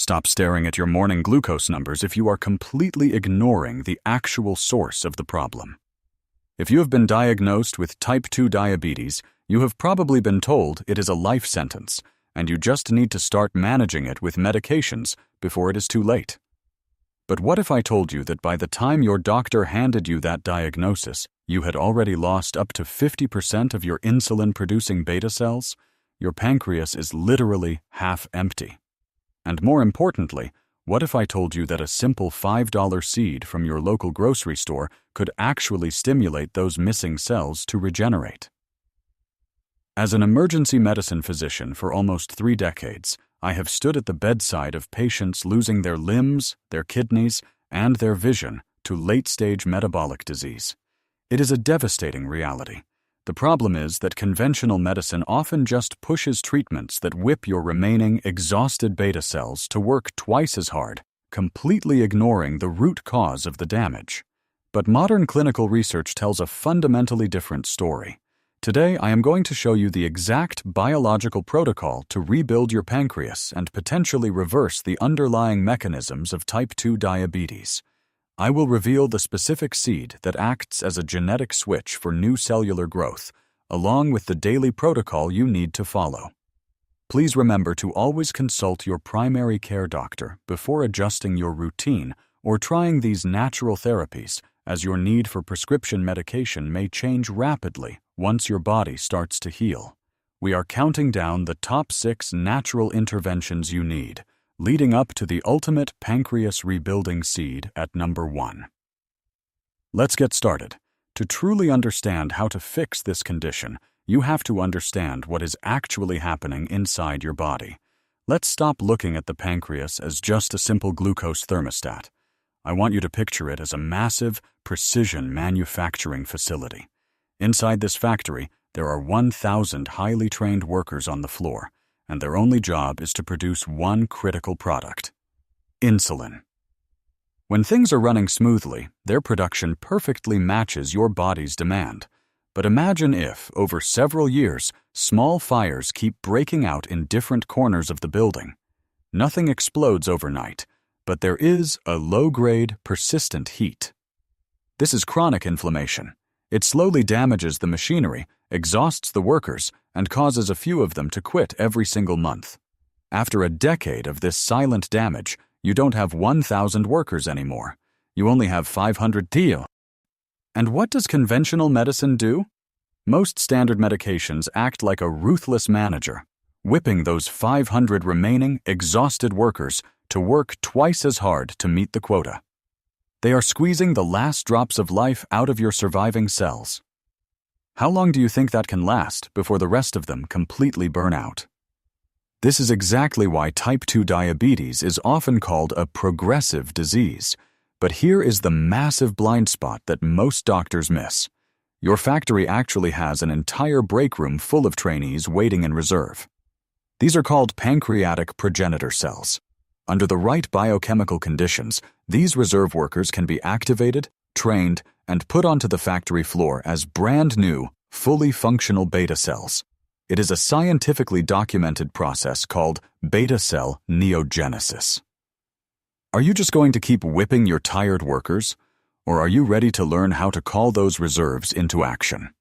Stop staring at your morning glucose numbers if you are completely ignoring the actual source of the problem. If you have been diagnosed with type 2 diabetes, you have probably been told it is a life sentence, and you just need to start managing it with medications before it is too late. But what if I told you that by the time your doctor handed you that diagnosis, you had already lost up to 50% of your insulin-producing beta cells? Your pancreas is literally half empty. And more importantly, what if I told you that a simple $5 seed from your local grocery store could actually stimulate those missing cells to regenerate? As an emergency medicine physician for almost 3 decades, I have stood at the bedside of patients losing their limbs, their kidneys, and their vision to late-stage metabolic disease. It is a devastating reality. The problem is that conventional medicine often just pushes treatments that whip your remaining exhausted beta cells to work twice as hard, completely ignoring the root cause of the damage. But modern clinical research tells a fundamentally different story. Today, I am going to show you the exact biological protocol to rebuild your pancreas and potentially reverse the underlying mechanisms of type 2 diabetes. I will reveal the specific seed that acts as a genetic switch for new cellular growth, along with the daily protocol you need to follow. Please remember to always consult your primary care doctor before adjusting your routine or trying these natural therapies, as your need for prescription medication may change rapidly once your body starts to heal. We are counting down the top 6 natural interventions you need, leading up to the ultimate pancreas rebuilding seed at number 1. Let's get started. To truly understand how to fix this condition, you have to understand what is actually happening inside your body. Let's stop looking at the pancreas as just a simple glucose thermostat. I want you to picture it as a massive, precision manufacturing facility. Inside this factory, there are 1,000 highly trained workers on the floor, and their only job is to produce one critical product: insulin. When things are running smoothly, their production perfectly matches your body's demand. But imagine if, over several years, small fires keep breaking out in different corners of the building. Nothing explodes overnight, but there is a low-grade, persistent heat. This is chronic inflammation. It slowly damages the machinery, exhausts the workers, and causes a few of them to quit every single month. After a decade of this silent damage, you don't have 1,000 workers anymore. You only have 500 TL. And what does conventional medicine do? Most standard medications act like a ruthless manager, whipping those 500 remaining, exhausted workers to work twice as hard to meet the quota. They are squeezing the last drops of life out of your surviving cells. How long do you think that can last before the rest of them completely burn out? This is exactly why type 2 diabetes is often called a progressive disease. But here is the massive blind spot that most doctors miss. Your factory actually has an entire break room full of trainees waiting in reserve. These are called pancreatic progenitor cells. Under the right biochemical conditions, these reserve workers can be activated, trained, and put onto the factory floor as brand new, fully functional beta cells. It is a scientifically documented process called beta cell neogenesis. Are you just going to keep whipping your tired workers, or are you ready to learn how to call those reserves into action?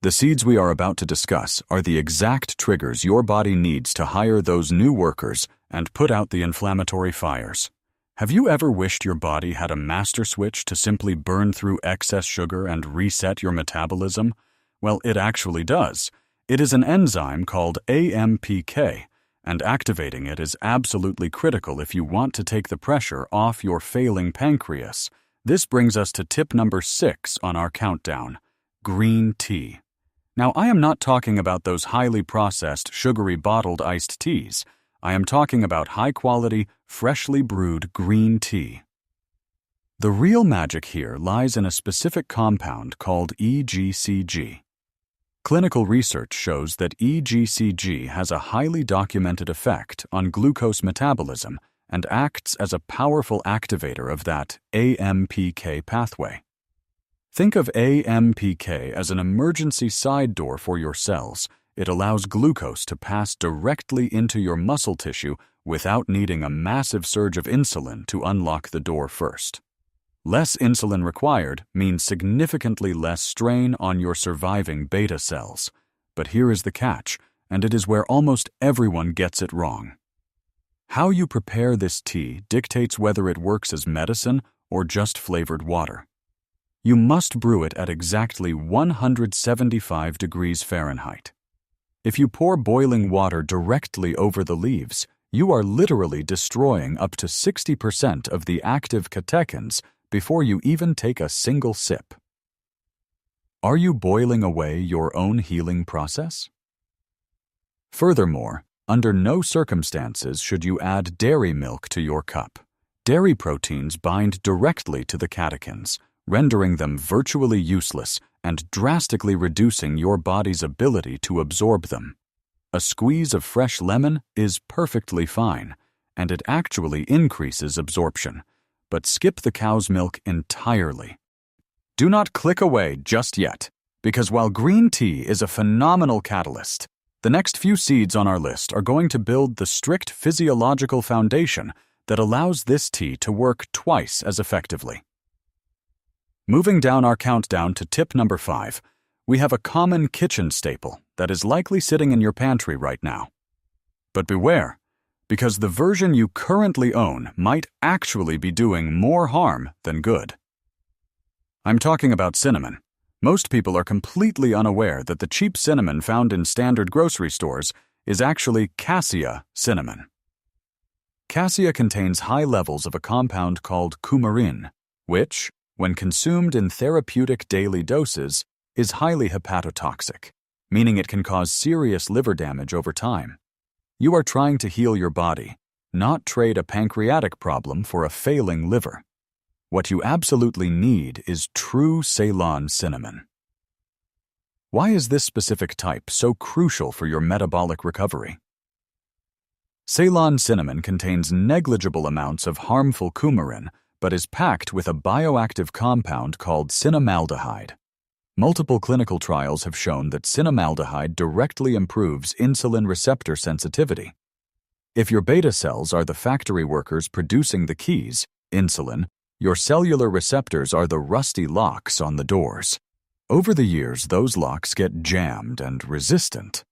The seeds we are about to discuss are the exact triggers your body needs to hire those new workers and put out the inflammatory fires. Have you ever wished your body had a master switch to simply burn through excess sugar and reset your metabolism? Well, it actually does. It is an enzyme called AMPK, and activating it is absolutely critical if you want to take the pressure off your failing pancreas. This brings us to tip number 6 on our countdown: green tea. Now, I am not talking about those highly processed, sugary bottled iced teas. I am talking about high-quality, freshly brewed green tea. The real magic here lies in a specific compound called EGCG. Clinical research shows that EGCG has a highly documented effect on glucose metabolism and acts as a powerful activator of that AMPK pathway. Think of AMPK as an emergency side door for your cells. It allows glucose to pass directly into your muscle tissue without needing a massive surge of insulin to unlock the door first. Less insulin required means significantly less strain on your surviving beta cells. But here is the catch, and it is where almost everyone gets it wrong. How you prepare this tea dictates whether it works as medicine or just flavored water. You must brew it at exactly 175 degrees Fahrenheit. If you pour boiling water directly over the leaves, you are literally destroying up to 60% of the active catechins before you even take a single sip. Are you boiling away your own healing process? Furthermore, under no circumstances should you add dairy milk to your cup. Dairy proteins bind directly to the catechins, rendering them virtually useless and drastically reducing your body's ability to absorb them. A squeeze of fresh lemon is perfectly fine, and it actually increases absorption. But skip the cow's milk entirely. Do not click away just yet, because while green tea is a phenomenal catalyst, the next few seeds on our list are going to build the strict physiological foundation that allows this tea to work twice as effectively. Moving down our countdown to tip number 5, we have a common kitchen staple that is likely sitting in your pantry right now. But beware, because the version you currently own might actually be doing more harm than good. I'm talking about cinnamon. Most people are completely unaware that the cheap cinnamon found in standard grocery stores is actually cassia cinnamon. Cassia contains high levels of a compound called coumarin, which, when consumed in therapeutic daily doses, is highly hepatotoxic, meaning it can cause serious liver damage over time. You are trying to heal your body, not trade a pancreatic problem for a failing liver. What you absolutely need is true Ceylon cinnamon. Why is this specific type so crucial for your metabolic recovery? Ceylon cinnamon contains negligible amounts of harmful coumarin, but is packed with a bioactive compound called cinnamaldehyde. Multiple clinical trials have shown that cinnamaldehyde directly improves insulin receptor sensitivity. If your beta cells are the factory workers producing the keys, insulin, your cellular receptors are the rusty locks on the doors. Over the years, those locks get jammed and resistant.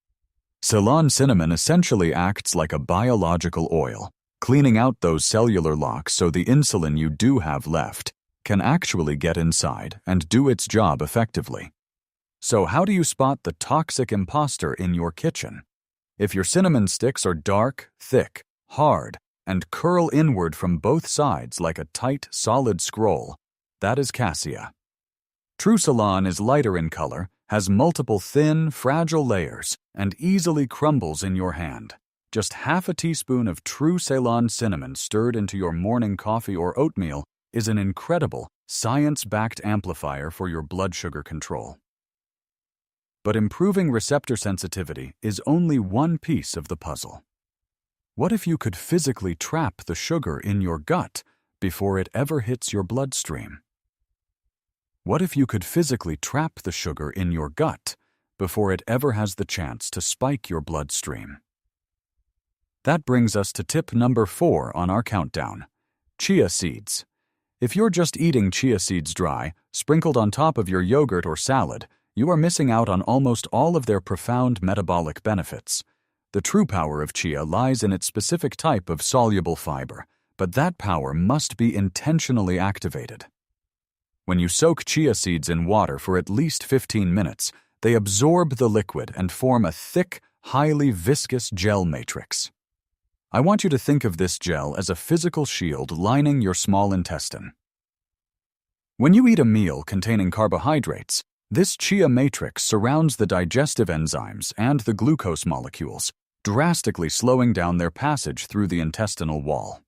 Ceylon cinnamon essentially acts like a biological oil, cleaning out those cellular locks so the insulin you do have left can actually get inside and do its job effectively. So how do you spot the toxic imposter in your kitchen? If your cinnamon sticks are dark, thick, hard, and curl inward from both sides like a tight, solid scroll, that is cassia. True Ceylon is lighter in color, has multiple thin, fragile layers, and easily crumbles in your hand. Just half a teaspoon of true Ceylon cinnamon stirred into your morning coffee or oatmeal is an incredible, science-backed amplifier for your blood sugar control. But improving receptor sensitivity is only one piece of the puzzle. What if you could physically trap the sugar in your gut before it ever hits your bloodstream? What if you could physically trap the sugar in your gut before it ever has the chance to spike your bloodstream? That brings us to tip number 4 on our countdown: chia seeds. If you're just eating chia seeds dry, sprinkled on top of your yogurt or salad, you are missing out on almost all of their profound metabolic benefits. The true power of chia lies in its specific type of soluble fiber, but that power must be intentionally activated. When you soak chia seeds in water for at least 15 minutes, they absorb the liquid and form a thick, highly viscous gel matrix. I want you to think of this gel as a physical shield lining your small intestine. When you eat a meal containing carbohydrates, this chia matrix surrounds the digestive enzymes and the glucose molecules, drastically slowing down their passage through the intestinal wall.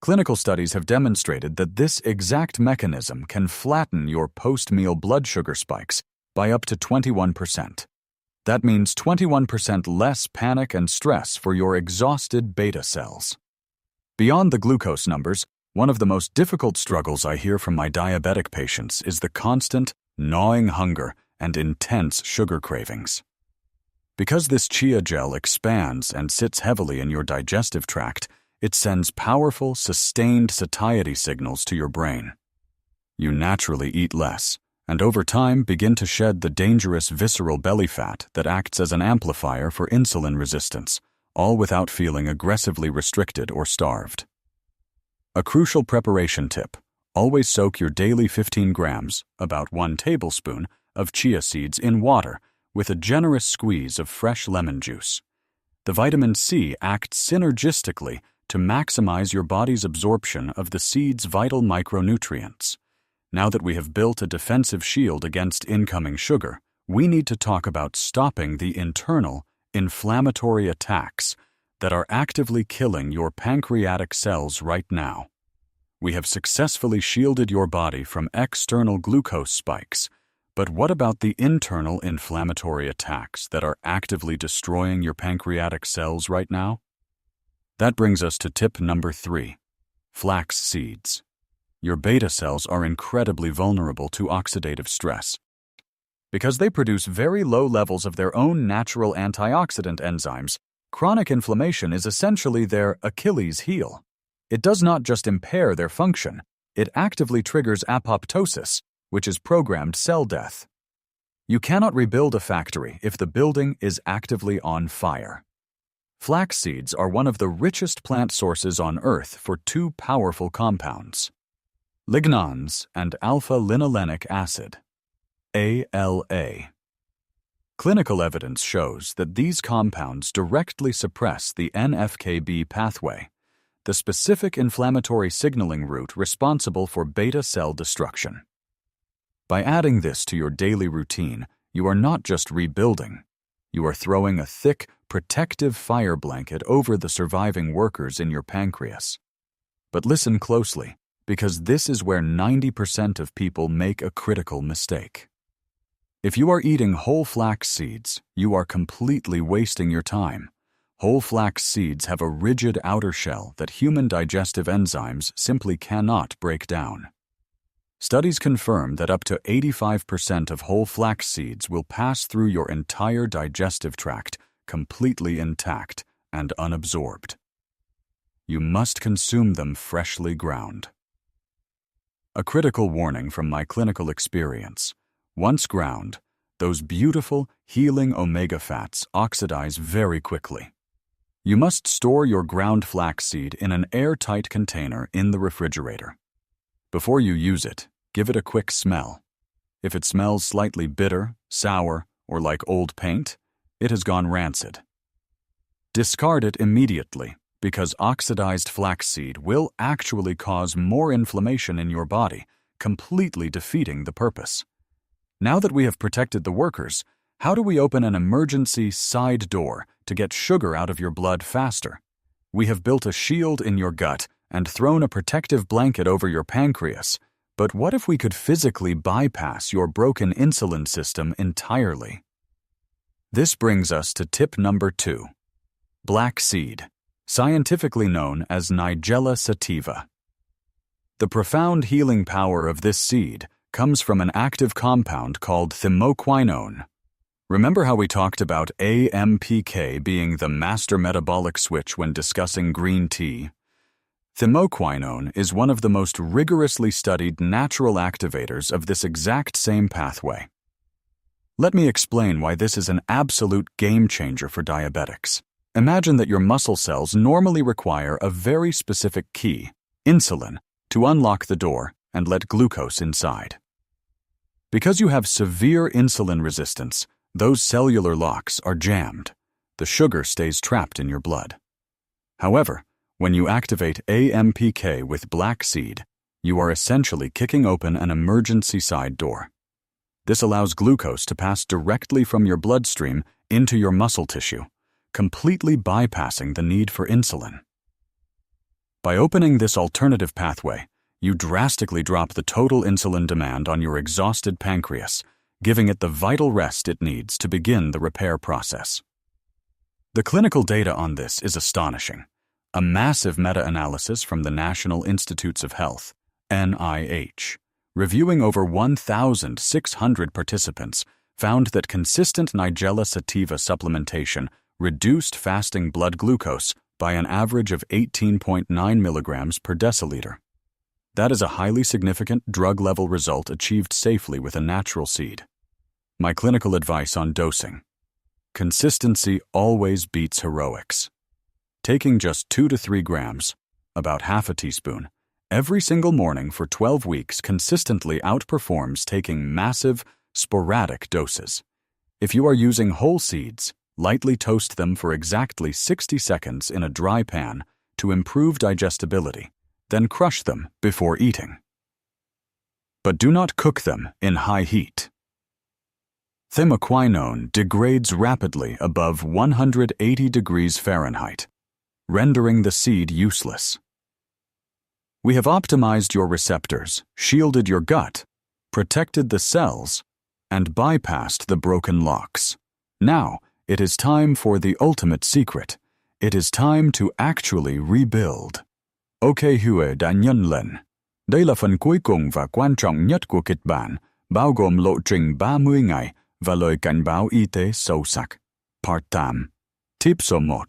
Clinical studies have demonstrated that this exact mechanism can flatten your post-meal blood sugar spikes by up to 21%. That means 21% less panic and stress for your exhausted beta cells. Beyond the glucose numbers, one of the most difficult struggles I hear from my diabetic patients is the constant, gnawing hunger and intense sugar cravings. Because this chia gel expands and sits heavily in your digestive tract, it sends powerful, sustained satiety signals to your brain. You naturally eat less, and over time begin to shed the dangerous visceral belly fat that acts as an amplifier for insulin resistance, all without feeling aggressively restricted or starved. A crucial preparation tip: always soak your daily 15 grams, about 1 tablespoon, of chia seeds in water with a generous squeeze of fresh lemon juice. The vitamin C acts synergistically to maximize your body's absorption of the seed's vital micronutrients. Now that we have built a defensive shield against incoming sugar, we need to talk about stopping the internal, inflammatory attacks that are actively killing your pancreatic cells right now. We have successfully shielded your body from external glucose spikes, but what about the internal inflammatory attacks that are actively destroying your pancreatic cells right now? That brings us to tip number 3: flax seeds. Your beta cells are incredibly vulnerable to oxidative stress. Because they produce very low levels of their own natural antioxidant enzymes, chronic inflammation is essentially their Achilles heel. It does not just impair their function, it actively triggers apoptosis, which is programmed cell death. You cannot rebuild a factory if the building is actively on fire. Flax seeds are one of the richest plant sources on Earth for 2 powerful compounds: lignans and alpha-linolenic acid, ALA. Clinical evidence shows that these compounds directly suppress the NF-κB pathway, the specific inflammatory signaling route responsible for beta cell destruction. By adding this to your daily routine, you are not just rebuilding, you are throwing a thick, protective fire blanket over the surviving workers in your pancreas. But listen closely, because this is where 90% of people make a critical mistake. If you are eating whole flax seeds, you are completely wasting your time. Whole flax seeds have a rigid outer shell that human digestive enzymes simply cannot break down. Studies confirm that up to 85% of whole flax seeds will pass through your entire digestive tract completely intact and unabsorbed. You must consume them freshly ground. A critical warning from my clinical experience: once ground, those beautiful, healing omega fats oxidize very quickly. You must store your ground flaxseed in an airtight container in the refrigerator. Before you use it, give it a quick smell. If it smells slightly bitter, sour, or like old paint, it has gone rancid. Discard it immediately, because oxidized flaxseed will actually cause more inflammation in your body, completely defeating the purpose. Now that we have protected the workers, how do we open an emergency side door to get sugar out of your blood faster? We have built a shield in your gut and thrown a protective blanket over your pancreas. But what if we could physically bypass your broken insulin system entirely? This brings us to tip number 2: black seed, scientifically known as Nigella sativa. The profound healing power of this seed comes from an active compound called thymoquinone. Remember how we talked about AMPK being the master metabolic switch when discussing green tea? Thymoquinone is one of the most rigorously studied natural activators of this exact same pathway. Let me explain why this is an absolute game changer for diabetics. Imagine that your muscle cells normally require a very specific key, insulin, to unlock the door and let glucose inside. Because you have severe insulin resistance, those cellular locks are jammed. The sugar stays trapped in your blood. However, when you activate AMPK with black seed, you are essentially kicking open an emergency side door. This allows glucose to pass directly from your bloodstream into your muscle tissue, completely bypassing the need for insulin. By opening this alternative pathway, you drastically drop the total insulin demand on your exhausted pancreas, giving it the vital rest it needs to begin the repair process. The clinical data on this is astonishing. A massive meta-analysis from the National Institutes of Health, NIH, reviewing over 1,600 participants, found that consistent Nigella sativa supplementation reduced fasting blood glucose by an average of 18.9 milligrams per deciliter. That is a highly significant drug-level result achieved safely with a natural seed. My clinical advice on dosing: consistency always beats heroics. Taking just 2 to 3 grams, about half a teaspoon, every single morning for 12 weeks consistently outperforms taking massive, sporadic doses. If you are using whole seeds, lightly toast them for exactly 60 seconds in a dry pan to improve digestibility, then crush them before eating. But do not cook them in high heat. Thymoquinone degrades rapidly above 180 degrees Fahrenheit, rendering the seed useless. We have optimized your receptors, shielded your gut, protected the cells, and bypassed the broken locks. Now, it is time for the ultimate secret. It is time to actually rebuild. Ok Hue đã nhân lên. Đây là phần cuối cùng và quan trọng nhất của kịch bản, bao gồm lộ trình 30 ngày và lời cảnh báo y tế sâu sắc. Part 8. Tip số 1.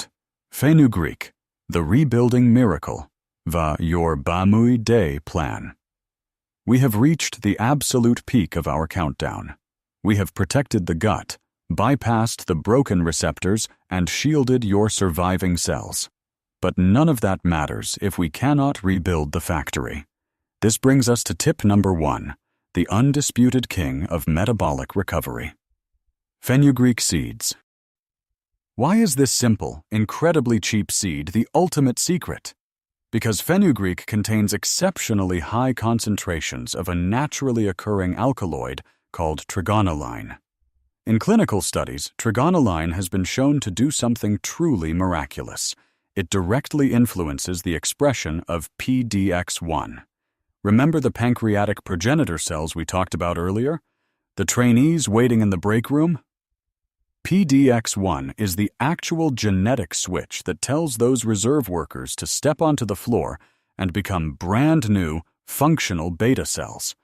Fenugreek, the rebuilding miracle, và your 30-day plan. We have reached the absolute peak of our countdown. We have protected the gut, bypassed the broken receptors, and shielded your surviving cells. But none of that matters if we cannot rebuild the factory. This brings us to tip number 1, the undisputed king of metabolic recovery. Fenugreek seeds. Why is this simple, incredibly cheap seed the ultimate secret? Because fenugreek contains exceptionally high concentrations of a naturally occurring alkaloid called trigonelline. In clinical studies, trigonelline has been shown to do something truly miraculous. It directly influences the expression of PDX1. Remember the pancreatic progenitor cells we talked about earlier? The trainees waiting in the break room? PDX1 is the actual genetic switch that tells those reserve workers to step onto the floor and become brand new, functional beta cells.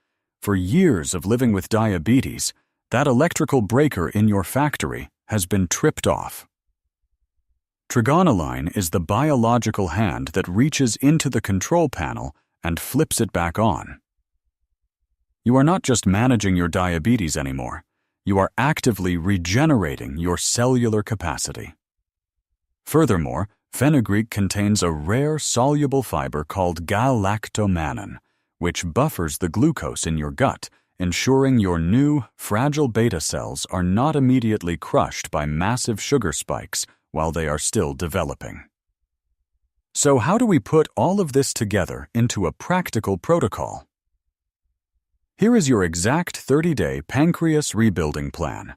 For years of living with diabetes, that electrical breaker in your factory has been tripped off. Trigonelline is the biological hand that reaches into the control panel and flips it back on. You are not just managing your diabetes anymore. You are actively regenerating your cellular capacity. Furthermore, fenugreek contains a rare soluble fiber called galactomannan, which buffers the glucose in your gut, ensuring your new, fragile beta cells are not immediately crushed by massive sugar spikes while they are still developing. So how do we put all of this together into a practical protocol? Here is your exact 30-day pancreas rebuilding plan.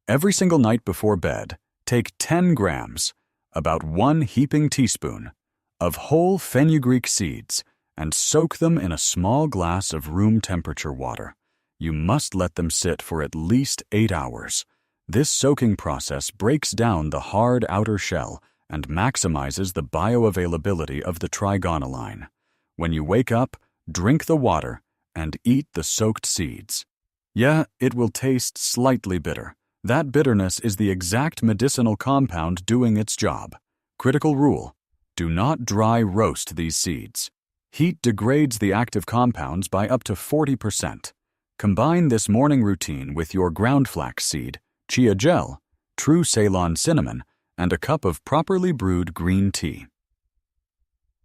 Every single night before bed, take 10 grams, about 1 heaping teaspoon, of whole fenugreek seeds and soak them in a small glass of room temperature water. You must let them sit for at least 8 hours. This soaking process breaks down the hard outer shell and maximizes the bioavailability of the trigonelline. When you wake up, drink the water and eat the soaked seeds. Yeah, it will taste slightly bitter. That bitterness is the exact medicinal compound doing its job. Critical rule: do not dry roast these seeds. Heat degrades the active compounds by up to 40%. Combine this morning routine with your ground flax seed, chia gel, true Ceylon cinnamon, and a cup of properly brewed green tea.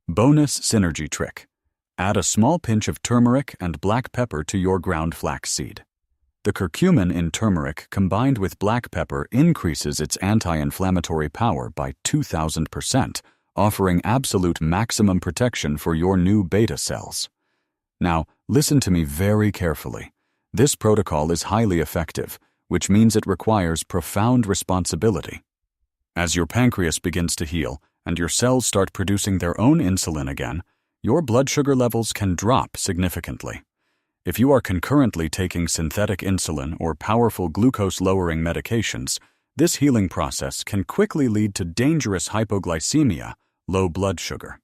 Bonus synergy trick: add a small pinch of turmeric and black pepper to your ground flax seed. The curcumin in turmeric combined with black pepper increases its anti-inflammatory power by 2,000%, offering absolute maximum protection for your new beta cells. Now, listen to me very carefully. This protocol is highly effective, which means it requires profound responsibility. As your pancreas begins to heal and your cells start producing their own insulin again, your blood sugar levels can drop significantly. If you are concurrently taking synthetic insulin or powerful glucose-lowering medications, this healing process can quickly lead to dangerous hypoglycemia, low blood sugar.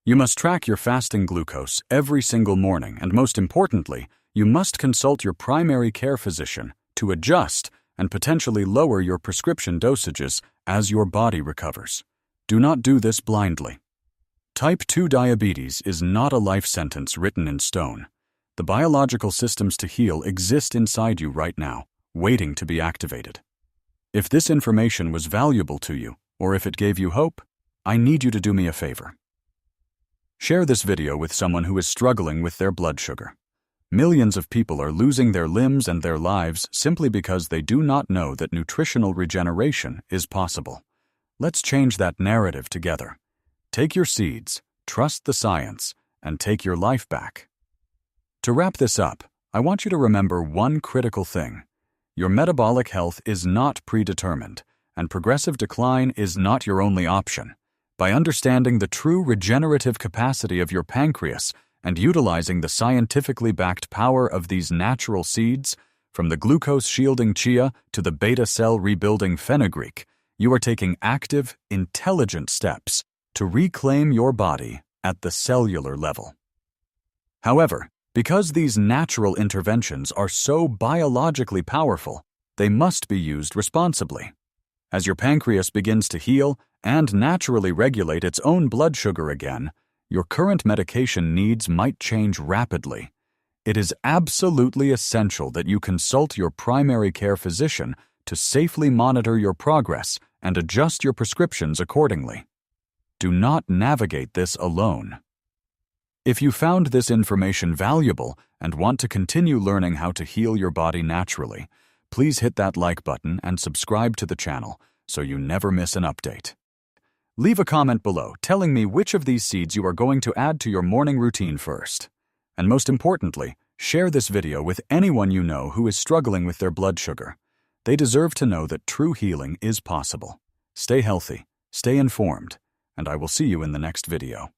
You must track your fasting glucose every single morning, and most importantly, you must consult your primary care physician to adjust and potentially lower your prescription dosages as your body recovers. Do not do this blindly. Type 2 diabetes is not a life sentence written in stone. The biological systems to heal exist inside you right now, waiting to be activated. If this information was valuable to you, or if it gave you hope, I need you to do me a favor. Share this video with someone who is struggling with their blood sugar. Millions of people are losing their limbs and their lives simply because they do not know that nutritional regeneration is possible. Let's change that narrative together. Take your seeds, trust the science, and take your life back. To wrap this up, I want you to remember one critical thing. Your metabolic health is not predetermined, and progressive decline is not your only option. By understanding the true regenerative capacity of your pancreas and utilizing the scientifically backed power of these natural seeds, from the glucose-shielding chia to the beta-cell rebuilding fenugreek, you are taking active, intelligent steps to reclaim your body at the cellular level. However, because these natural interventions are so biologically powerful, they must be used responsibly. As your pancreas begins to heal and naturally regulate its own blood sugar again, your current medication needs might change rapidly. It is absolutely essential that you consult your primary care physician to safely monitor your progress and adjust your prescriptions accordingly. Do not navigate this alone. If you found this information valuable and want to continue learning how to heal your body naturally, please hit that like button and subscribe to the channel so you never miss an update. Leave a comment below telling me which of these seeds you are going to add to your morning routine first. And most importantly, share this video with anyone you know who is struggling with their blood sugar. They deserve to know that true healing is possible. Stay healthy, stay informed, and I will see you in the next video.